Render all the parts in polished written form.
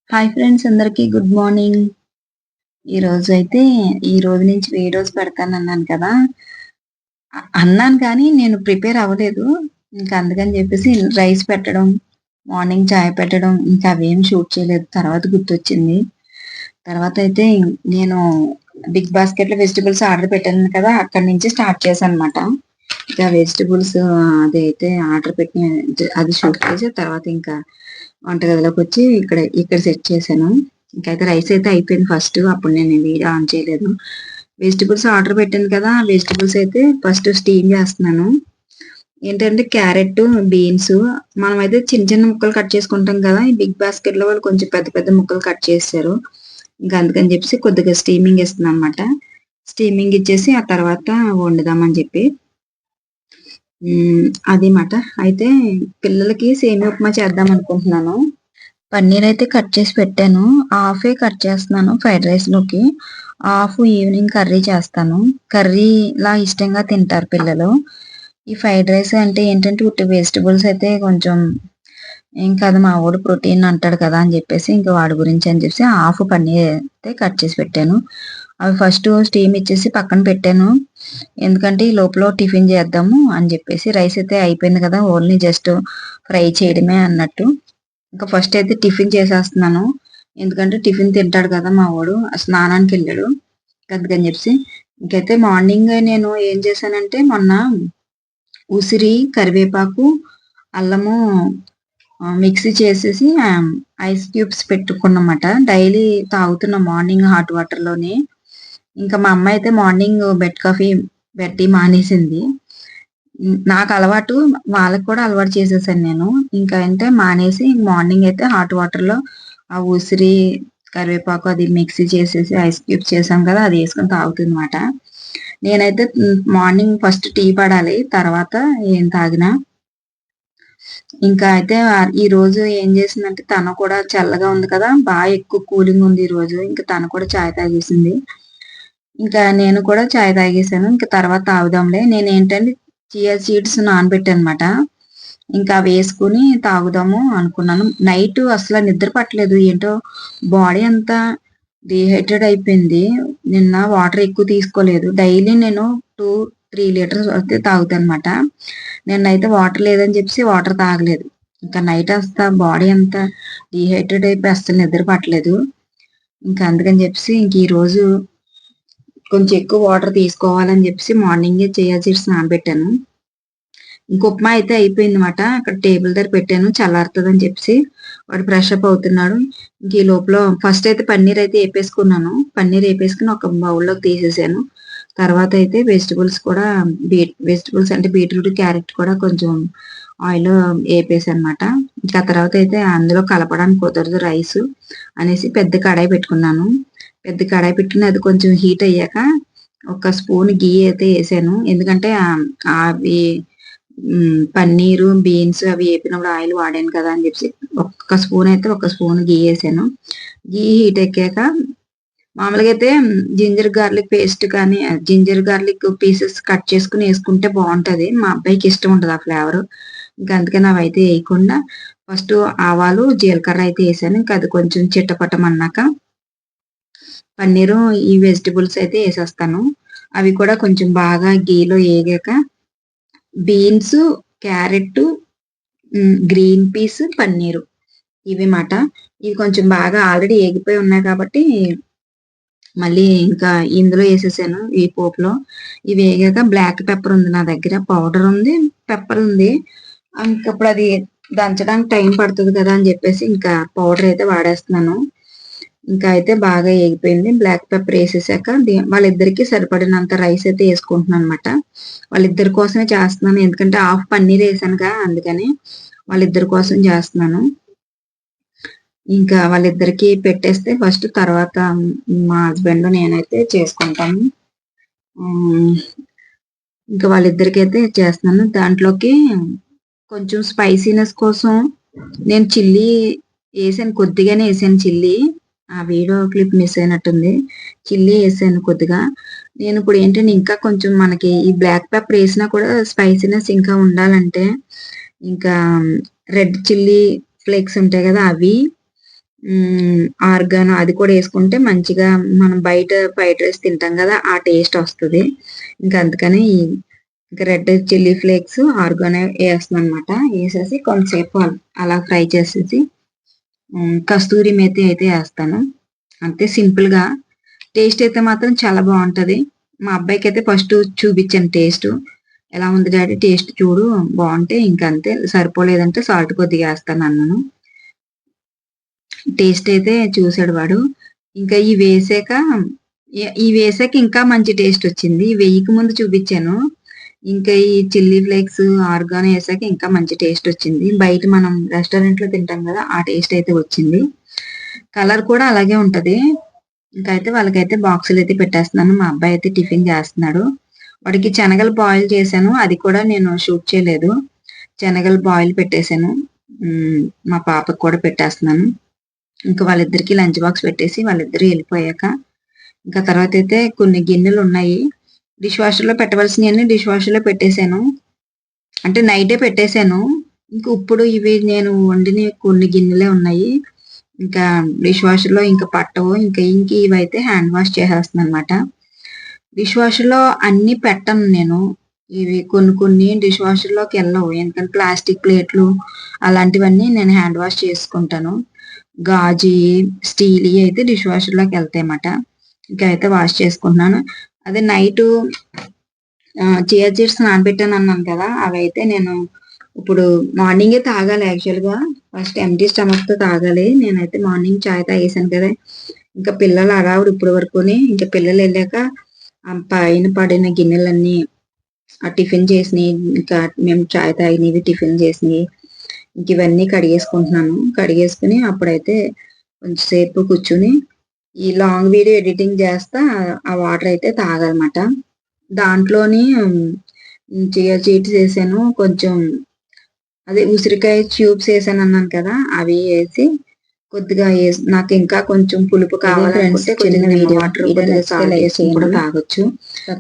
Hi friends అందరికీ good morning. ఈ రోజు నుంచి వీడియోస్ పెడతానన్నాను కదా! అన్నాను కానీ నేను ప్రిపేర్ అవ్వలేదు. ఇంకా అందుకని చెప్పేసి రైస్ పెట్టడం, మార్నింగ్ చాయ్ పెట్టడం ఇంకా అవేం షూట్ చేయలేదు. తర్వాత గుర్తొచ్చింది. తర్వాతయితే నేను బిగ్ బాస్కెట్‌లో వెజిటబుల్స్ ఆర్డర్ పెట్టాను కదా! అక్కడి నుంచి స్టార్ట్ చేశానన్నమాట. ఇంకా వెజిటబుల్స్ అదైతే ఆర్డర్ పెట్టిన అది షూట్ చేసి తర్వాత ఇంకా వంటగదిలోకొచ్చి ఇక్కడ సెట్ చేశాను. ఇంకైతే రైస్ అయితే అయిపోయింది ఫస్ట్. అప్పుడు నేను వీడియో ఆన్ చేయలేదు. వెజిటబుల్స్ ఆర్డర్ పెట్టాను కదా! వెజిటబుల్స్ అయితే ఫస్ట్ స్టీమ్ చేస్తున్నాను. ఏంటంటే క్యారెట్, బీన్స్ మనమైతే చిన్న చిన్న ముక్కలు కట్ చేసుకుంటాం కదా! ఈ బిగ్ బాస్కెట్‌లో వాళ్ళు కొంచెం పెద్ద పెద్ద ముక్కలు కట్ చేసేశారు. ఇంకా అందుకని చెప్పేసి కొద్దిగా స్టీమింగ్ ఇస్తున్నానన్నమాట. స్టీమింగ్ ఇచ్చేసి ఆ తర్వాత వండుదామని చెప్పి. అది మాట. అయితే పిల్లలకి సేమియా ఉప్మా చేద్దాం అనుకుంటున్నాను. పన్నీర్ అయితే కట్ చేసి పెట్టాను. హాఫే కట్ చేస్తున్నాను ఫ్రైడ్ రైస్‌లోకి. హాఫ్ ఈవినింగ్ కర్రీ చేస్తాను. కర్రీలా ఇష్టంగా తింటారు పిల్లలు. ఈ ఫ్రైడ్ రైస్ అంటే ఏంటంటే ఉట్టి వెజిటబుల్స్ అయితే కొంచెం ఏం కాదు మా వోడు ప్రోటీన్ అంటాడు కదా! అని చెప్పేసి ఇంక వాడి గురించి అని చెప్పేసి హాఫ్ పన్నీర్ అయితే కట్ చేసి పెట్టాను. అవి ఫస్ట్ స్టీమ్ ఇచ్చేసి పక్కన పెట్టాను. ఎందుకంటే ఈ లోపల టిఫిన్ చేద్దాము అని చెప్పేసి. రైస్ అయితే అయిపోయింది కదా! ఓన్లీ జస్ట్ ఫ్రై చేయడమే అన్నట్టు. ఇంకా ఫస్ట్ అయితే టిఫిన్ చేసేస్తున్నాను. ఎందుకంటే టిఫిన్ తింటాడు కదా మా వోడు. స్నానానికెళ్ళాడు. అందుకని చెప్పేసి. ఇంకైతే మార్నింగ్ నేను ఏం చేశానంటే మొన్న ఉసిరి, కరివేపాకు, అల్లము మిక్సీ చేసేసి ఐస్ క్యూబ్స్ పెట్టుకున్నమాట. డైలీ తాగుతున్నా మార్నింగ్ హాట్ వాటర్‌లోని. ఇంకా మా అమ్మ అయితే మార్నింగ్ బెడ్ కాఫీ పెట్టి మానేసింది. నాకు అలవాటు వాళ్ళకి కూడా అలవాటు చేసేసాను నేను. ఇంకా అంటే మానేసి మార్నింగ్ అయితే హాట్ వాటర్‌లో ఆ ఉసిరి, కరివేపాకు అది మిక్సీ చేసేసి ఐస్ క్యూబ్స్ చేసాం కదా! అది యేసుకొని తాగుతుందన్నమాట. నేనైతే మార్నింగ్ ఫస్ట్ టీ పడాలి. తర్వాత ఏం తాగినా. ఇంకా అయితే ఈరోజు ఏం చేసిందంటే తను కూడా చల్లగా ఉంది కదా! ఎక్కువ కూలింగ్ ఉంది ఈరోజు. ఇంక తను కూడా చాయ్ తాగేసింది. ఇంకా నేను కూడా చాయ్ తాగేసాను. ఇంక తర్వాత తాగుదాంలే. నేనేంటంటే చియా సీడ్స్ నానబెట్టానమాట. ఇంకా అవేసుకొని తాగుదాము అనుకున్నాను. నైటు అసల నిద్ర పట్టలేదు. ఏంటో బాడీ అంతా డీహైడ్రేట్ అయిపోయింది. నిన్న వాటర్ ఎక్కువ తీసుకోలేదు. డైలీ నేను 2, 3 లీటర్స్ వరకే తాగుతానమాట. నిన్నైతే వాటర్ లేదని చెప్పేసి వాటర్ తాగలేదు. ఇంకా నైట్ అంతా బాడీ అంతా డీహైడ్రేట్ అయిపోయి అస్సలు నిద్ర పట్టలేదు. ఇంకా అందుకని చెప్పేసి ఈరోజు కొంచెం ఎక్కువ వాటర్ తీసుకోవాలని చెప్పేసి మార్నింగే చియా సీడ్స్ నానబెట్టాను. ఇంక ఉప్మా అయితే అయిపోయిందన్నమాట. అక్కడ టేబుల్ దగ్గర పెట్టాను చల్లారుతదని చెప్పేసి. వాడు ఫ్రెష్ అప్ అవుతున్నాడు. ఇంక ఈ లోపల ఫస్ట్ అయితే పన్నీర్ అయితే ఏపేసుకున్నాను. పన్నీర్ ఏపేసుకొని ఒక బౌల్‌లోకి తీసేసాను. తర్వాత అయితే వెజిటబుల్స్ అంటే బీట్రూట్, క్యారెట్ కూడా కొంచెం ఆయిల్‌లో ఏపేసానన్నమాట. ఇంకా తర్వాత అయితే అందులో కలపడానికి కుదరదు రైసు అనేసి పెద్ద కడాయి పెట్టుకున్నాను. పెద్ద కడాయి పెట్టుకొని అది కొంచెం హీట్ అయ్యాక ఒక స్పూన్ ఘీ అయితే ఏసాను. ఎందుకంటే అవి పన్నీరు, బీన్స్ అవి ఏపినప్పుడు ఆయిల్ వాడాను కదా! అని చెప్పేసి ఒక స్పూన్ ఘీ ఏసాను. ఘీ హీట్ ఎక్కాక మామూలుగా అయితే జింజర్ గార్లిక్ పేస్ట్ కానీ జింజర్ గార్లిక్ పీసెస్ కట్ చేసుకొని ఏసుకుంటే బావుంటది. మా అబ్బాయికి ఇష్టం ఉండదు ఆ ఫ్లేవరు. ఇంక అందుకని అవైతే ఏయకుండా ఫస్ట్ ఆవాలు, జీలకర్ర అయితే ఏసాను. ఇంక అది కొంచెం చిటపటమన్నాక పన్నీరు, ఈ వెజిటబుల్స్ అయితే ఏసేస్తాను. అవి కూడా కొంచెం బాగా ఘీలో ఏగాక beans, carrot, green peas, paneer ఇవి మాట. ఇవి కొంచెం బాగా ఆల్రెడీ ఏగిపోయి ఉన్నాయి కాబట్టి మళ్ళీ ఇంకా ఇందులో ఏసేసాను ఈ పోపులో. ఇవి ఏగాక బ్లాక్ పెప్పర్ ఉంది నా దగ్గర. పౌడర్ ఉంది, పెప్పర్ ఉంది. ఇంకప్పుడు అది దంచడానికి టైం పడతది కదా! అని చెప్పేసి ఇంకా పౌడర్ అయితే వాడేస్తున్నాను. ఇంకా అయితే బాగా ఏగిపోయింది. బ్లాక్ పెప్పర్ ఏసేసాక వాళ్ళిద్దరికీ సరిపడినంత రైస్ అయితే ఏసుకుంటున్నానన్నమాట. వాళ్ళిద్దరి కోసమే చేస్తున్నాను. ఎందుకంటే హాఫ్ పన్నీర్ ఏసానుగా అందుకని. వాళ్ళిద్దరి కోసం చేస్తున్నాను. ఇంకా వాళ్ళిద్దరికీ పెట్టేస్తే ఫస్ట్ తర్వాత మా హస్బెండ్ నేనైతే చేసుకుంటాము. హ్మ్. ఇంకా వాళ్ళిద్దరికైతే చేస్తున్నాను. దాంట్లోకి కొంచెం స్పైసీనెస్ కోసం నేను చిల్లీ ఏసాను. కొద్దిగానే ఏసాను చిల్లీ. ఆ వీడియో క్లిప్ మిస్ అయినట్టుంది. చిల్లీ ఏసాను కొద్దిగా. నేనిప్పుడు ఏంటంటే ఇంకా కొంచెం మనకి ఈ బ్లాక్ పెప్పర్ ఏసినా కూడా స్పైసీనెస్ ఇంకా ఉండాలంటే ఇంకా రెడ్ చిల్లీ ఫ్లేక్స్ ఉంటాయి గదా! అవి ఆర్గానో అది కూడా వేసుకుంటే మంచిగా మనం బయట ఫ్రైడ్ రైస్ తింటాం కదా ఆ టేస్ట్ వస్తుంది. ఇంకా అందుకని ఇంకా రెడ్ చిల్లీ ఫ్లేక్స్ ఆర్గానో వేస్తున్నాను అనమాట. వేసేసి కొంతసేపు అలా ఫ్రై చేసేసి కస్తూరి మేతి అయితే వేస్తాను. అంతే సింపుల్ గా. టేస్ట్ అయితే మాత్రం చాలా బాగుంటది. మా అబ్బాయికి అయితే ఫస్ట్ చూపించాను టేస్ట్. ఎలా ఉంది డాడీ టేస్ట్ చూడు బాగుంటే ఇంకా అంతే, సరిపోలేదంటే సాల్ట్ కొద్దిగా వేస్తాను అన్నాను. టేస్ట్ అయితే చూసాడు వాడు. ఇంకా ఈ వేసాక ఇంకా మంచి టేస్ట్ వచ్చింది. వేయక ముందు చూపించాను. ఇంకా ఈ చిల్లీ ఫ్లేక్స్ ఆర్గానో వేసాక ఇంకా మంచి టేస్ట్ వచ్చింది. బయట మనం రెస్టారెంట్ లో తింటాం కదా ఆ టేస్ట్ అయితే వచ్చింది. కలర్ కూడా అలాగే ఉంటది. ఇంకా అయితే వాళ్ళకైతే బాక్సులు అయితే పెట్టేస్తున్నాను. మా అబ్బాయి అయితే టిఫిన్ చేస్తున్నాడు. వాడికి శనగలు బాయిల్ చేశాను. అది కూడా నేను షూట్ చేయలేదు. శనగలు బాయిల్ పెట్టేశాను. మా పాపకు కూడా పెట్టేస్తున్నాను. ఇంకా వాళ్ళిద్దరికి లంచ్ బాక్స్ పెట్టేసి వాళ్ళిద్దరు వెళ్ళిపోయాక ఇంకా తర్వాత అయితే కొన్ని గిన్నెలు ఉన్నాయి. డిష్ వాషర్ లో పెట్టవలసినవన్నీ డిష్ వాషర్ లో పెట్టేశాను. అంటే నైటే పెట్టేశాను. ఇంక ఇప్పుడు ఇవి నేను వండిన కొన్ని గిన్నెలే ఉన్నాయి. ఇంకా డిష్ వాషర్ లో ఇంకా పట్టవు. ఇంకా ఇవైతే హ్యాండ్ వాష్ చేసేస్తున్నాను అనమాట. డిష్ వాషర్ లో అన్ని పెట్టను నేను. ఇవి కొన్ని డిష్ వాషర్ లోకి వెళ్ళవు. ఎందుకంటే ప్లాస్టిక్ ప్లేట్లు అలాంటివన్నీ నేను హ్యాండ్ వాష్ చేసుకుంటాను. గాజు స్టీల్ అయితే డిష్ వాషర్ లోకి వెళ్తాయి అన్నమాట. ఇంకా అయితే వాష్ చేసుకుంటున్నాను. అదే నైట్ చియా సీడ్స్ నానబెట్టాను అన్నాను కదా, అవి అయితే నేను ఇప్పుడు మార్నింగే తాగాలి. యాక్చువల్ గా ఫస్ట్ ఎంటీ స్టమక్ తో తాగాలి. నేనైతే మార్నింగ్ చాయ్ తాగేసాను కదా. ఇంకా పిల్లలు అరావుడు ఇప్పుడు వరకుని, ఇంకా పిల్లలు వెళ్ళాక పైన పడిన గిన్నెలన్నీ ఆ టిఫిన్ చేసినవి, ఇంకా మేము చాయ్ తాగినవి టిఫిన్ చేసినవి ఇంక ఇవన్నీ కడిగేసుకుంటున్నాను. కడిగేసుకుని అప్పుడైతే కొంచెంసేపు కూర్చుని ఈ లాంగ్ వీడియో ఎడిటింగ్ చేస్తా ఆ వాటర్ అయితే తాగాలన్నమాట. దాంట్లోని చియా సీడ్స్ వేసాను, కొంచెం అదే ఉసిరికాయ ట్యూబ్స్ వేసాను అన్నాను కదా, అవి వేసి కొద్దిగా నాకు ఇంకా కొంచెం పులుపు కావాలనుకుంటే చిన్న వాటర్ కొద్దిగా సాల్ట్ వేసి కూడా తాగొచ్చు.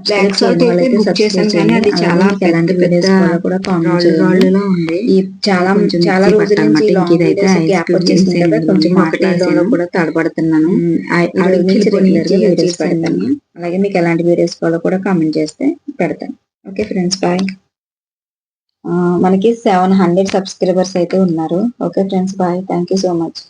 బ్లాక్ సాల్ట్ అయితే బుక్ చేశాను కానీ అది చాలా పెద్ద పెద్ద రాళ్ళులా ఉంది. చాలా చాలా రోజుల నుంచి ఇదైతే గ్యాప్ వచ్చేసింది కదా, కొంచెం మాట్లాడడంలో కూడా తడబడుతున్నాను. అలాగే మీకు ఎలాంటి వీడియోస్ కావాలో కూడా కామెంట్ చేస్తే పెడతాను. Okay friends, bye. మనకి 700 సబ్స్క్రైబర్స్ అయితే ఉన్నారు. Okay friends, bye. Thank you so much.